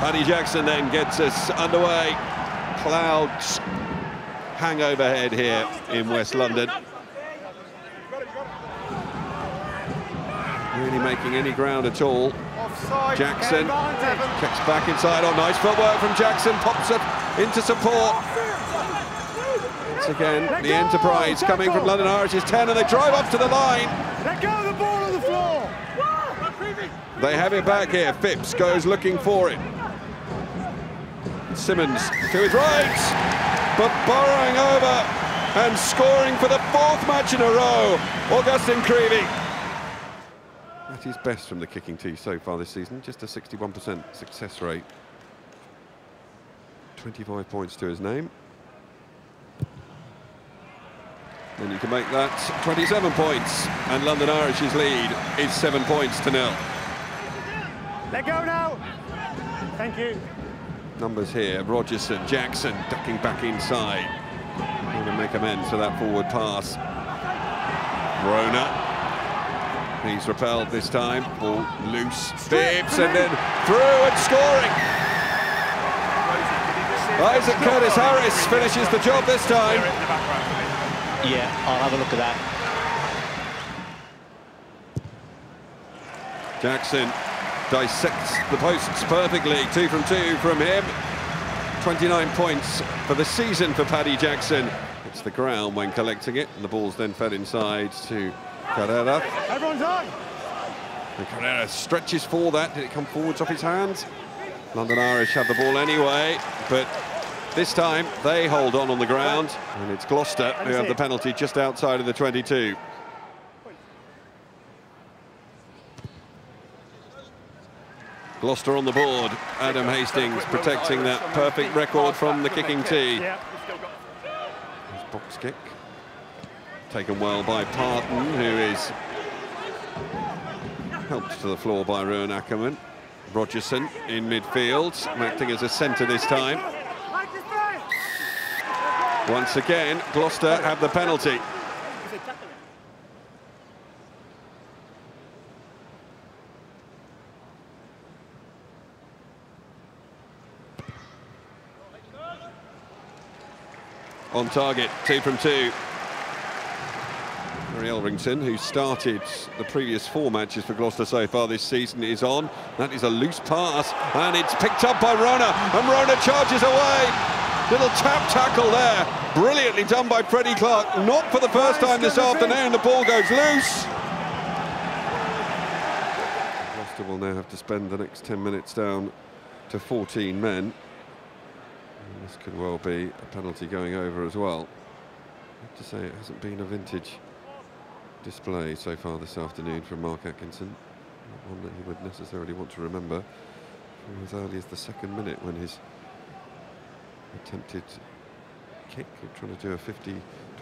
Paddy Jackson then gets us underway. Clouds hang overhead here in West London. Really making any ground at all. Offside. Jackson checks back inside. Oh, nice footwork from Jackson. Pops it into support. Once again, the enterprise coming from London Irish's 10, and they drive up to the line. Let go of the ball on the floor. They have it back here. Phipps goes looking for it. Simmons to his right, but burrowing over and scoring for the 4th match in a row, Augustine Creevy. At his best from the kicking tee so far this season, just a 61% success rate. 25 points to his name. And you can make that 27 points, and London Irish's lead is 7 points to 0. Let go now. Thank you. Numbers here, Rogerson, Jackson ducking back inside. Going to make amends for that forward pass. Rona. He's repelled this time. Ball loose. Phipps, and then through and scoring. Isaac Curtis Harris finishes the job this time. Yeah, I'll have a look at that. Jackson dissects the posts perfectly. 2 from 2 from him. 29 points for the season for Paddy Jackson. It's the ground when collecting it, and the ball's then fed inside to Carrera. Everyone's on. And Carrera stretches for that. Did it come forwards off his hands? London Irish have the ball anyway, but this time they hold on the ground, and it's Gloucester who have the penalty just outside of the 22. Gloucester on the board. Adam Hastings protecting that perfect record from the kicking tee. His box kick. Taken well by Parton, who is helped to the floor by Rowan Ackerman. Rogerson in midfield, acting as a centre this time. Once again, Gloucester have the penalty. On target, 2 from 2. Harry Elrington, who started the previous 4 matches for Gloucester so far this season, is on. That is a loose pass, and it's picked up by Rona, and Rona charges away. Little tap tackle there, brilliantly done by Freddie Clark. Not for the first time this afternoon, the ball goes loose. Gloucester will now have to spend the next 10 minutes down to 14 men. And this could well be a penalty going over as well. I have to say, it hasn't been a vintage display so far this afternoon from Mark Atkinson. Not one that he would necessarily want to remember from as early as the 2nd minute, when his attempted kick, trying to do a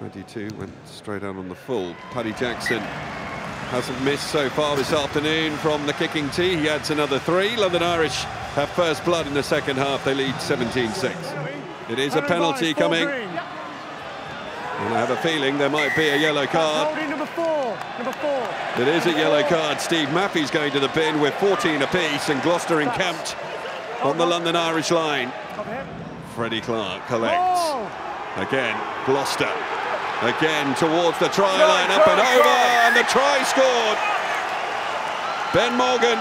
50-22, went straight out on the full. Paddy Jackson hasn't missed so far this afternoon from the kicking tee. He adds another 3. London Irish have first blood in the second half. They lead 17-6. It is a penalty coming, and I have a feeling there might be a yellow card. Number four. It is a yellow card. Steve Maffey's going to the bin with 14 apiece, and Gloucester encamped on the London Irish line. Freddie Clark collects. Again, Gloucester. Again towards the try line, up and over, and the try scored. Ben Morgan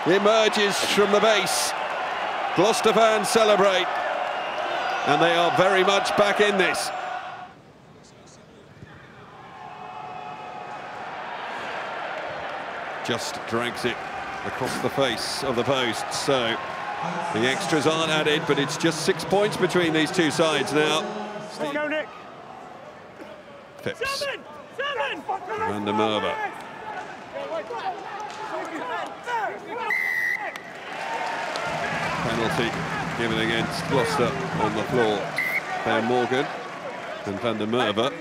emerges from the base. Gloucester fans celebrate, and they are very much back in this. Just drags it across the face of the post, so the extras aren't added, but it's just 6 points between these two sides now. Let's go, Nick. Phipps. Van der Merwe. Penalty given against Gloucester on the floor. Ben Morgan and Van der Merwe.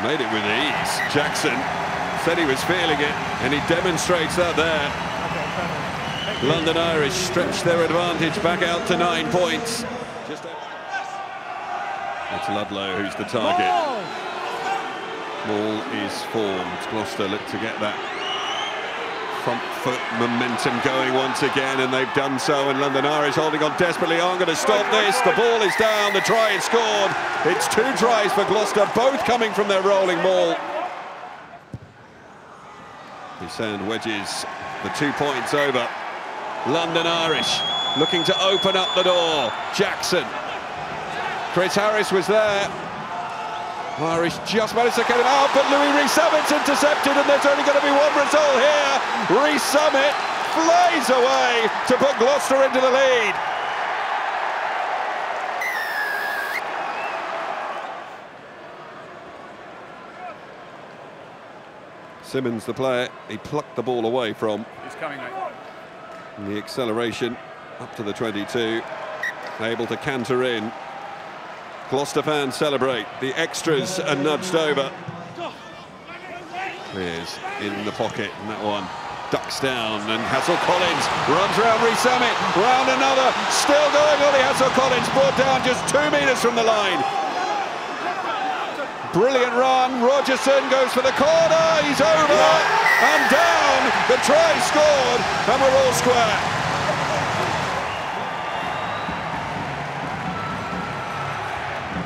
Made it with ease. Jackson said he was feeling it, and he demonstrates that there. London Irish stretch their advantage back out to 9 points. It's Ludlow who's the target. Ball is formed. Gloucester look to get that front foot momentum going once again, and they've done so, and London Irish holding on desperately. Aren't going to stop this. The ball is down, the try is scored. It's 2 tries for Gloucester, both coming from their rolling ball. Sand wedges the 2 points over. London Irish looking to open up the door. Jackson. Chris Harris was there. Irish just managed to get him out, but Louis Rees-Summit's intercepted, and there's only going to be one result here. Rees-Summit flies away to put Gloucester into the lead. Simmons, the player, he plucked the ball away from. He's coming, mate. And the acceleration up to the 22, able to canter in. Gloucester fans celebrate. The extras are nudged over. Here's in the pocket, and that one ducks down, and Hassel-Collins runs round Rees-Summit, round another, still going on. Hassel-Collins brought down just 2 metres from the line. Brilliant run. Rogerson goes for the corner. He's over and down. The try scored, and we're all square.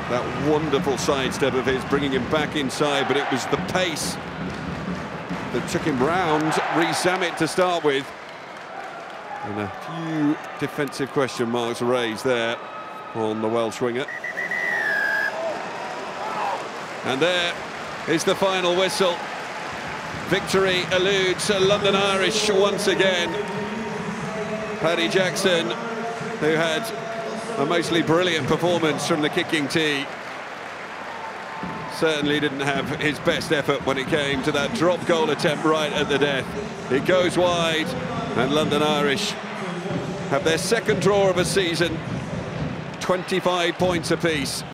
That wonderful sidestep of his, bringing him back inside, but it was the pace that took him round Rees-Summit to start with. And a few defensive question marks raised there on the Welsh winger. And there is the final whistle. Victory eludes London Irish once again. Paddy Jackson, who had a mostly brilliant performance from the kicking tee, certainly didn't have his best effort when it came to that drop goal attempt right at the death. It goes wide, and London Irish have their second draw of a season, 25 points apiece.